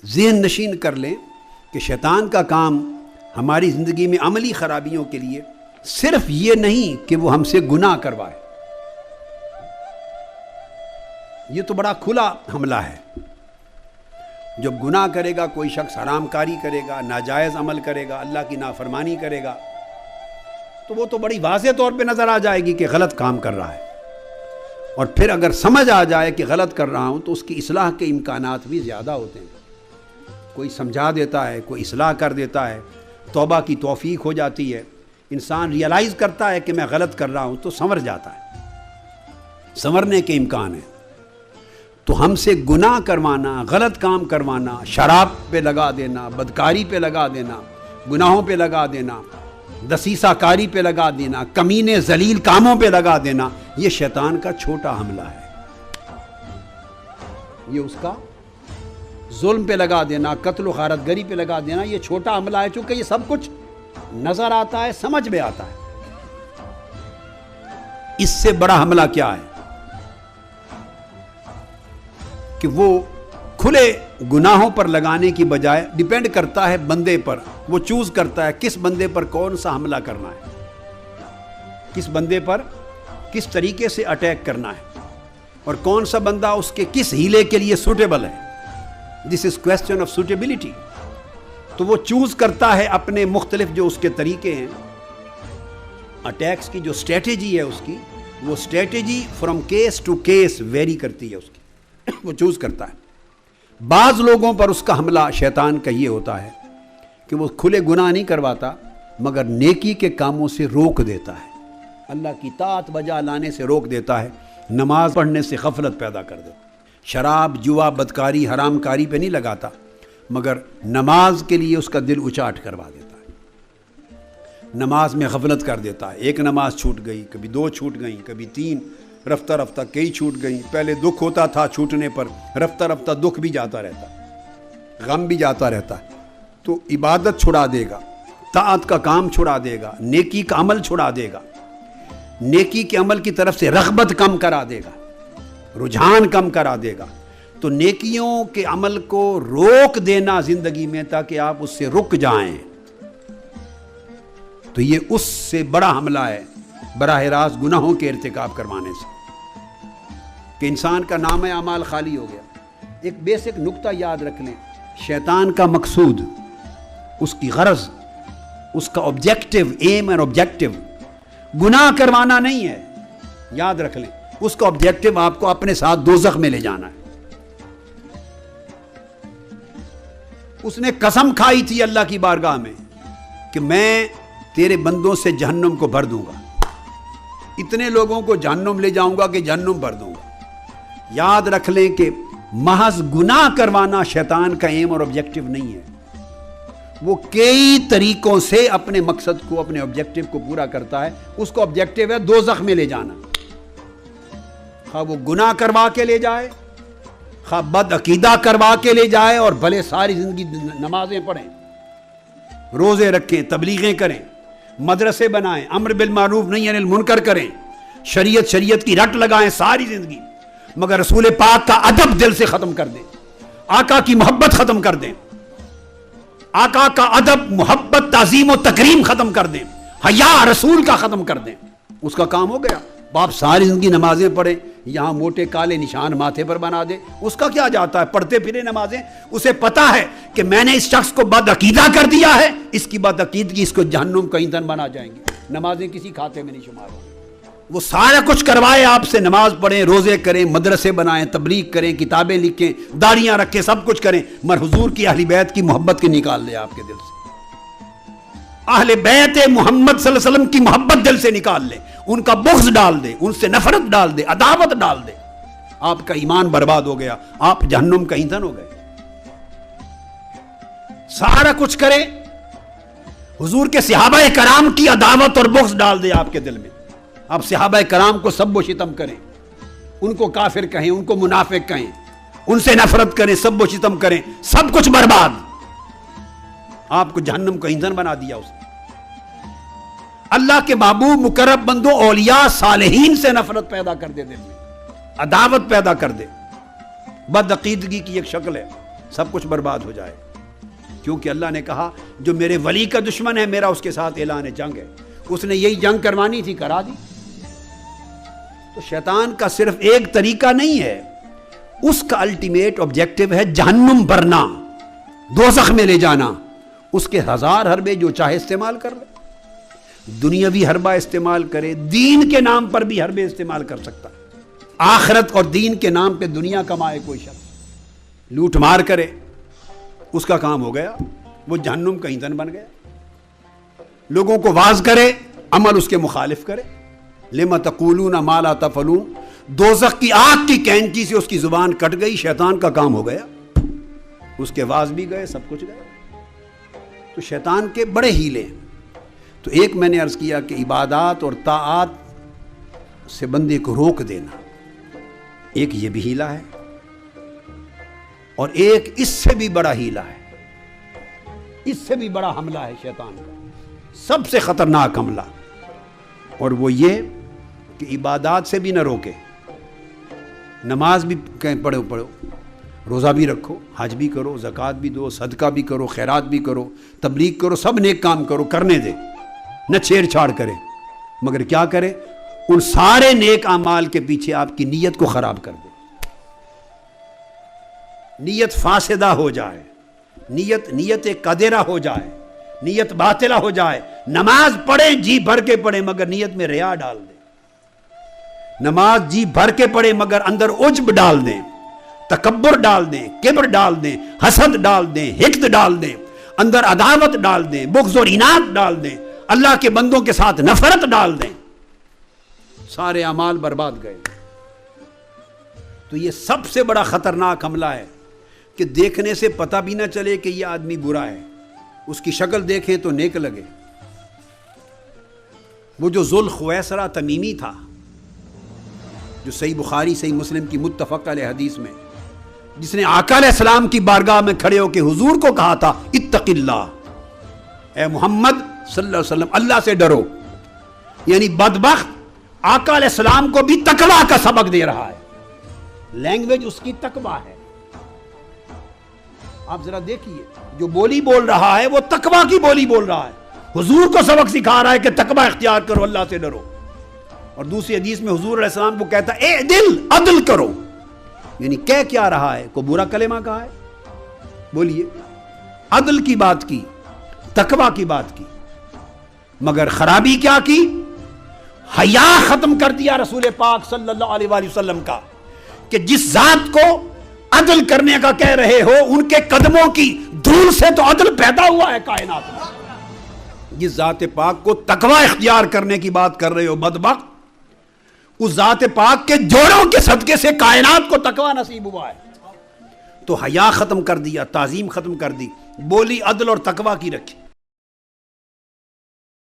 ذہن نشین کر لیں کہ شیطان کا کام ہماری زندگی میں عملی خرابیوں کے لیے صرف یہ نہیں کہ وہ ہم سے گناہ کروائے، یہ تو بڑا کھلا حملہ ہے۔ جب گناہ کرے گا، کوئی شخص حرام کاری کرے گا، ناجائز عمل کرے گا، اللہ کی نافرمانی کرے گا، تو وہ تو بڑی واضح طور پہ نظر آ جائے گی کہ غلط کام کر رہا ہے، اور پھر اگر سمجھ آ جائے کہ غلط کر رہا ہوں تو اس کی اصلاح کے امکانات بھی زیادہ ہوتے ہیں۔ کوئی سمجھا دیتا ہے، کوئی اصلاح کر دیتا ہے، توبہ کی توفیق ہو جاتی ہے، انسان ریئلائز کرتا ہے کہ میں غلط کر رہا ہوں تو سنور جاتا ہے، سنورنے کے امکان ہیں۔ تو ہم سے گناہ کروانا، غلط کام کروانا، شراب پہ لگا دینا، بدکاری پہ لگا دینا، گناہوں پہ لگا دینا، دسیسہ کاری پہ لگا دینا، کمینے ذلیل کاموں پہ لگا دینا، یہ شیطان کا چھوٹا حملہ ہے۔ یہ اس کا ظلم پہ لگا دینا، قتل و غارت گری پہ لگا دینا، یہ چھوٹا حملہ ہے، چونکہ یہ سب کچھ نظر آتا ہے، سمجھ میں آتا ہے۔ اس سے بڑا حملہ کیا ہے کہ وہ کھلے گناہوں پر لگانے کی بجائے ڈیپینڈ کرتا ہے بندے پر، وہ چوز کرتا ہے کس بندے پر کون سا حملہ کرنا ہے، کس بندے پر کس طریقے سے اٹیک کرنا ہے، اور کون سا بندہ اس کے کس ہیلے کے لیے سوٹیبل ہے۔ دس از کویسچن آف سوٹیبلٹی۔ تو وہ چوز کرتا ہے اپنے مختلف جو اس کے طریقے ہیں، اٹیکس کی جو اسٹریٹجی ہے اس کی، وہ strategy from case to case vary کرتی ہے اس کی، وہ چوز کرتا ہے۔ بعض لوگوں پر اس کا حملہ شیطان کا یہ ہوتا ہے کہ وہ کھلے گناہ نہیں کرواتا مگر نیکی کے کاموں سے روک دیتا ہے، اللہ کی طاعت بجا لانے سے روک دیتا ہے، نماز پڑھنے سے غفلت پیدا کر دیتا ہے، شراب، جوا، بدکاری، حرام کاری پہ نہیں لگاتا مگر نماز کے لیے اس کا دل اچاٹ کروا دیتا ہے، نماز میں غفلت کر دیتا ہے، ایک نماز چھوٹ گئی، کبھی 2 چھوٹ گئیں، کبھی 3، رفتہ رفتہ کئی چھوٹ گئیں، پہلے دکھ ہوتا تھا چھوٹنے پر، رفتہ رفتہ دکھ بھی جاتا رہتا، غم بھی جاتا رہتا ہے، تو عبادت چھڑا دے گا، طاعت کا کام چھڑا دے گا، نیکی کا عمل چھڑا دے گا، نیکی کے عمل کی طرف سے رغبت کم کرا دے گا، رجحان کم کرا دے گا۔ تو نیکیوں کے عمل کو روک دینا زندگی میں تاکہ آپ اس سے رک جائیں، تو یہ اس سے بڑا حملہ ہے براہ راست گناہوں کے ارتکاب کروانے سے، کہ انسان کا نام اعمال خالی ہو گیا۔ ایک بیسک نقطہ یاد رکھ لیں، شیطان کا مقصود، اس کی غرض، اس کا آبجیکٹو، ایم اور آبجیکٹو گناہ کروانا نہیں ہے، یاد رکھ لیں، اس کا آبجیکٹو آپ کو اپنے ساتھ دوزخ میں لے جانا ہے۔ اس نے قسم کھائی تھی اللہ کی بارگاہ میں کہ میں تیرے بندوں سے جہنم کو بھر دوں گا، اتنے لوگوں کو جہنم لے جاؤں گا کہ جہنم بھر دوں گا۔ یاد رکھ لیں کہ محض گناہ کروانا شیطان کا ایم اور آبجیکٹو نہیں ہے، وہ کئی طریقوں سے اپنے مقصد کو، اپنے آبجیکٹو کو پورا کرتا ہے۔ اس کا آبجیکٹو ہے دوزخ میں لے جانا، خواہ وہ گناہ کروا کے لے جائے، خواہ بد عقیدہ کروا کے لے جائے، اور بھلے ساری زندگی نمازیں پڑھیں، روزے رکھیں، تبلیغیں کریں، مدرسے بنائیں، امر بالمعروف نہی عن المنکر کریں، شریعت کی رٹ لگائیں ساری زندگی، مگر رسول پاک کا ادب دل سے ختم کر دیں، آقا کی محبت ختم کر دیں، آقا کا ادب، محبت، تعظیم و تکریم ختم کر دیں، حیا رسول کا ختم کر دیں، اس کا کام ہو گیا۔ باپ ساری زندگی نمازیں پڑھیں، یہاں موٹے کالے نشان ماتھے پر بنا دے، اس کا کیا جاتا ہے، پڑھتے پھرے نمازیں، اسے پتا ہے کہ میں نے اس شخص کو بد عقیدہ کر دیا ہے، اس کی بد عقیدگی اس کو جہنم کا ایندھن بنا جائیں گی، نمازیں کسی کھاتے میں نہیں شمار ہوں۔ وہ سارا کچھ کروائے آپ سے، نماز پڑھیں، روزے کریں، مدرسے بنائیں، تبلیغ کریں، کتابیں لکھیں، داڑیاں رکھیں، سب کچھ کریں، مگر حضور کی اہل بیت کی محبت کی نکال دے آپ کے دل سے، اہل بیت محمد صلی اللہ علیہ وسلم کی محبت دل سے نکال لے، ان کا بغض ڈال دے، ان سے نفرت ڈال دے، عداوت ڈال دے، آپ کا ایمان برباد ہو گیا، آپ جہنم کا ایندھن ہو گئے۔ سارا کچھ کرے، حضور کے صحابہ کرام کی عداوت اور بغض ڈال دے آپ کے دل میں، آپ صحابہ کرام کو سب و شتم کریں، ان کو کافر کہیں، ان کو منافق کہیں، ان سے نفرت کریں، سب و شتم کریں، سب کچھ برباد، آپ کو جہنم کا ایندھن بنا دیا اس نے۔ اللہ کے محبوب مقرب بندوں، اولیاء صالحین سے نفرت پیدا کر دے دل میں، عداوت پیدا کر دے، بد عقیدگی کی ایک شکل ہے، سب کچھ برباد ہو جائے. کیونکہ اللہ نے کہا جو میرے ولی کا دشمن ہے میرا اس کے ساتھ اعلان جنگ ہے. اس نے یہی جنگ کروانی تھی، کرا دی. تو شیطان کا صرف ایک طریقہ نہیں ہے، اس کا الٹیمیٹ آبجیکٹو ہے جہنم بھرنا، دوزخ میں لے جانا. اس کے ہزار حربے جو چاہے استعمال کر لے، دنیاوی حربہ استعمال کرے، دین کے نام پر بھی حربے استعمال کر سکتا ہے. آخرت اور دین کے نام پہ دنیا کمائے کوئی شخص، لوٹ مار کرے، اس کا کام ہو گیا، وہ جہنم کا ایندھن بن گیا. لوگوں کو واعظ کرے، عمل اس کے مخالف کرے. لما تقولون ما لا تفعلون، دوزخ کی آگ کی کینچی سے اس کی زبان کٹ گئی، شیطان کا کام ہو گیا. اس کے واعظ بھی گئے، سب کچھ گئے. تو شیطان کے بڑے ہیلے ہیں. تو ایک میں نے عرض کیا کہ عبادات اور طاعات سے بندے کو روک دینا، ایک یہ بھی ہیلا ہے، اور ایک اس سے بھی بڑا ہیلا ہے، اس سے بھی بڑا حملہ ہے شیطان کا، سب سے خطرناک حملہ. اور وہ یہ کہ عبادات سے بھی نہ روکے. نماز بھی کہیں پڑھو، روزہ بھی رکھو، حج بھی کرو، زکوٰۃ بھی دو، صدقہ بھی کرو، خیرات بھی کرو، تبلیغ کرو، سب نیک کام کرو، کرنے دے، نہ چھیڑ چھاڑ کرے. مگر کیا کرے؟ ان سارے نیک اعمال کے پیچھے آپ کی نیت کو خراب کر دے. نیت فاسدہ ہو جائے، نیت قدرہ ہو جائے، نیت باطلہ ہو جائے. نماز پڑھیں، جی بھر کے پڑھیں، مگر نیت میں ریا ڈال دیں. نماز جی بھر کے پڑھیں مگر اندر عجب ڈال دیں، تکبر ڈال دیں، کبر ڈال دیں، حسد ڈال دیں، حقد ڈال دیں، اندر عداوت ڈال دیں، بغض اور عناد ڈال دیں، اللہ کے بندوں کے ساتھ نفرت ڈال دیں، سارے اعمال برباد گئے. تو یہ سب سے بڑا خطرناک حملہ ہے کہ دیکھنے سے پتہ بھی نہ چلے کہ یہ آدمی برا ہے، اس کی شکل دیکھیں تو نیک لگے. وہ جو ذوالخویسرہ تمیمی تھا، جو صحیح بخاری صحیح مسلم کی متفق علیہ حدیث میں، جس نے آقا علیہ السلام کی بارگاہ میں کھڑے ہو کے حضور کو کہا تھا اتق اللہ، اے محمد صلی اللہ علیہ وسلم اللہ سے ڈرو. یعنی بدبخت آقا علیہ السلام کو بھی تقویٰ کا سبق دے رہا ہے. لینگویج اس کی تقویٰ ہے. آپ ذرا دیکھیے، جو بولی بول رہا ہے وہ تقویٰ کی بولی بول رہا ہے. حضور کو سبق سکھا رہا ہے کہ تقویٰ اختیار کرو، اللہ سے ڈرو. اور دوسری حدیث میں حضور علیہ السلام کو کہتا ہے اے دل عدل کرو. یعنی کہہ کیا رہا ہے؟ کو برا کلمہ کہا ہے؟ بولیے. عدل کی بات کی، تقویٰ کی بات کی، مگر خرابی کیا کی؟ حیا ختم کر دیا رسول پاک صلی اللہ علیہ وآلہ وسلم کا، کہ جس ذات کو عدل کرنے کا کہہ رہے ہو ان کے قدموں کی دھول سے تو عدل پیدا ہوا ہے کائنات میں. جس ذات پاک کو تقویٰ اختیار کرنے کی بات کر رہے ہو بدبخت، اس ذات پاک کے جوڑوں کے صدقے سے کائنات کو تقویٰ نصیب ہوا ہے. تو حیا ختم کر دیا، تعظیم ختم کر دی، بولی عدل اور تقویٰ کی رکھی.